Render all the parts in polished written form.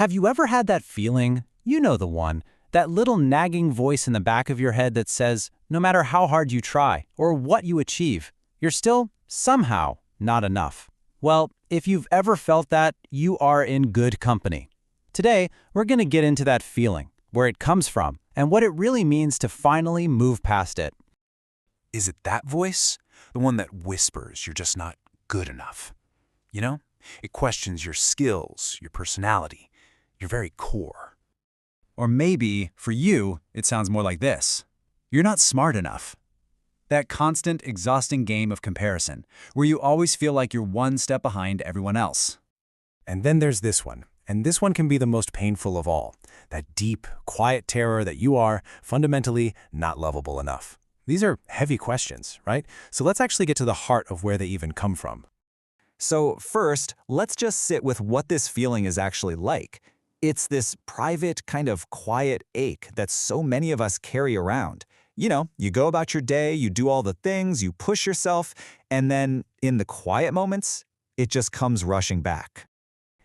Have you ever had that feeling, you know the one, that little nagging voice in the back of your head that says, no matter how hard you try or what you achieve, you're still, somehow, not enough? Well, if you've ever felt that, you are in good company. Today, we're going to get into that feeling, where it comes from, and what it really means to finally move past it. Is it that voice? The one that whispers you're just not good enough? You know? It questions your skills, your personality, your very core. Or maybe, for you, it sounds more like this. You're not smart enough. That constant, exhausting game of comparison, where you always feel like you're one step behind everyone else. And then there's this one, and this one can be the most painful of all. That deep, quiet terror that you are, fundamentally, not lovable enough. These are heavy questions, right? So let's actually get to the heart of where they even come from. So first, let's just sit with what this feeling is actually like. It's this private, kind of quiet ache that so many of us carry around. You know, you go about your day, you do all the things, you push yourself, and then in the quiet moments, it just comes rushing back.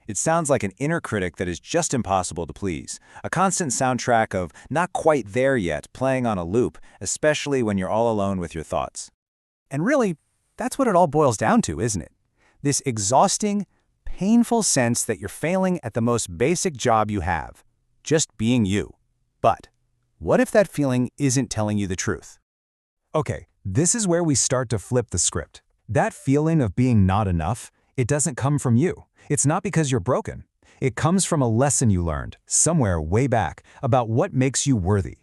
It sounds like an inner critic that is just impossible to please, a constant soundtrack of not quite there yet playing on a loop, especially when you're all alone with your thoughts. And really, that's what it all boils down to, isn't it? This exhausting, painful sense that you're failing at the most basic job you have, just being you. But what if that feeling isn't telling you the truth? Okay, this is where we start to flip the script. That feeling of being not enough, it doesn't come from you. It's not because you're broken. It comes from a lesson you learned, somewhere way back, about what makes you worthy.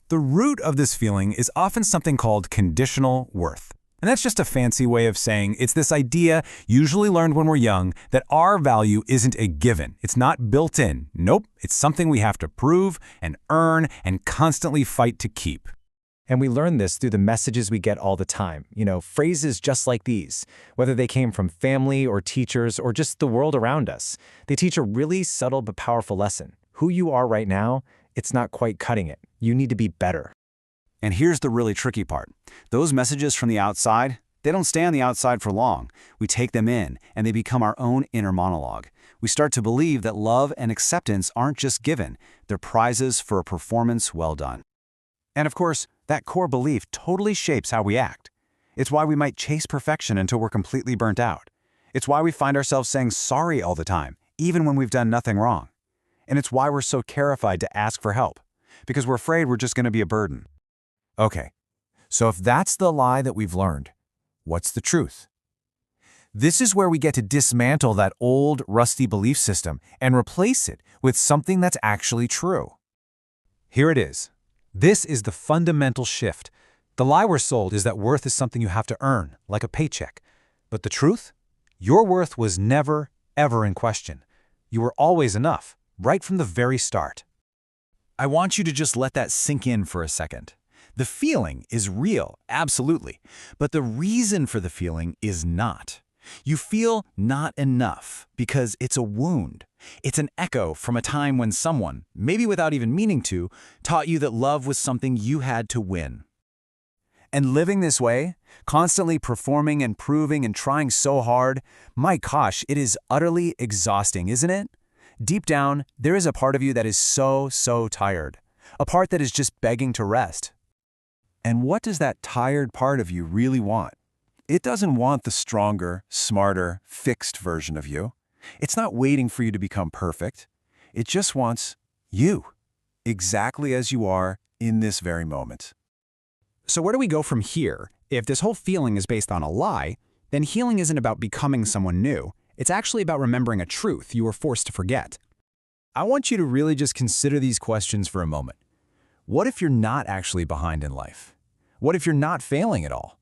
The root of this feeling is often something called conditional worth. And that's just a fancy way of saying it's this idea, usually learned when we're young, that our value isn't a given. It's not built in. Nope, it's something we have to prove and earn and constantly fight to keep. And we learn this through the messages we get all the time. You know, phrases just like these, whether they came from family or teachers or just the world around us. They teach a really subtle but powerful lesson. Who you are right now, it's not quite cutting it. You need to be better. And here's the really tricky part. Those messages from the outside, they don't stay on the outside for long. We take them in, and they become our own inner monologue. We start to believe that love and acceptance aren't just given, they're prizes for a performance well done. And of course, that core belief totally shapes how we act. It's why we might chase perfection until we're completely burnt out. It's why we find ourselves saying sorry all the time, even when we've done nothing wrong. And it's why we're so terrified to ask for help, because we're afraid we're just going to be a burden. Okay, so if that's the lie that we've learned, what's the truth? This is where we get to dismantle that old, rusty belief system and replace it with something that's actually true. Here it is. This is the fundamental shift. The lie we're sold is that worth is something you have to earn, like a paycheck. But the truth? Your worth was never, ever in question. You were always enough, right from the very start. I want you to just let that sink in for a second. The feeling is real, absolutely, but the reason for the feeling is not. You feel not enough because it's a wound. It's an echo from a time when someone, maybe without even meaning to, taught you that love was something you had to win. And living this way, constantly performing and proving and trying so hard, my gosh, it is utterly exhausting, isn't it? Deep down, there is a part of you that is so tired, a part that is just begging to rest. And what does that tired part of you really want? It doesn't want the stronger, smarter, fixed version of you. It's not waiting for you to become perfect. It just wants you, exactly as you are in this very moment. So where do we go from here? If this whole feeling is based on a lie, then healing isn't about becoming someone new. It's actually about remembering a truth you were forced to forget. I want you to really just consider these questions for a moment. What if you're not actually behind in life? What if you're not failing at all?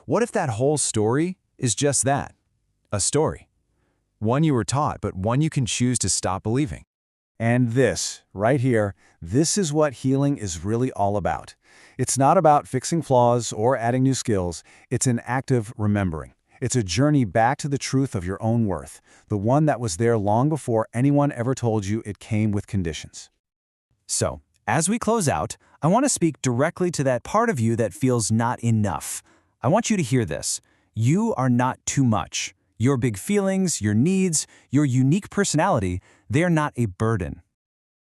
What if that whole story is just that, a story? One you were taught, but one you can choose to stop believing. And this, right here, this is what healing is really all about. It's not about fixing flaws or adding new skills. It's an active remembering. It's a journey back to the truth of your own worth, the one that was there long before anyone ever told you it came with conditions. So, as we close out, I want to speak directly to that part of you that feels not enough. I want you to hear this. You are not too much. Your big feelings, your needs, your unique personality, they're not a burden.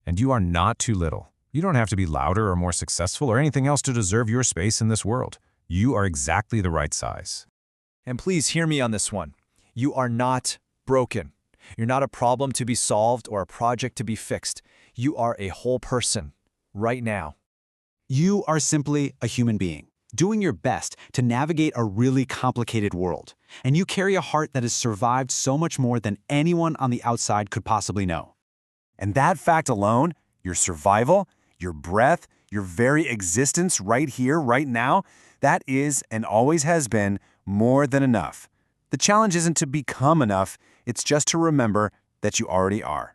And you are not too little. You don't have to be louder or more successful or anything else to deserve your space in this world. You are exactly the right size. And please hear me on this one. You are not broken. You're not a problem to be solved or a project to be fixed. You are a whole person, right now. You are simply a human being, doing your best to navigate a really complicated world. And you carry a heart that has survived so much more than anyone on the outside could possibly know. And that fact alone, your survival, your breath, your very existence right here, right now, that is and always has been more than enough. The challenge isn't to become enough, it's just to remember that you already are.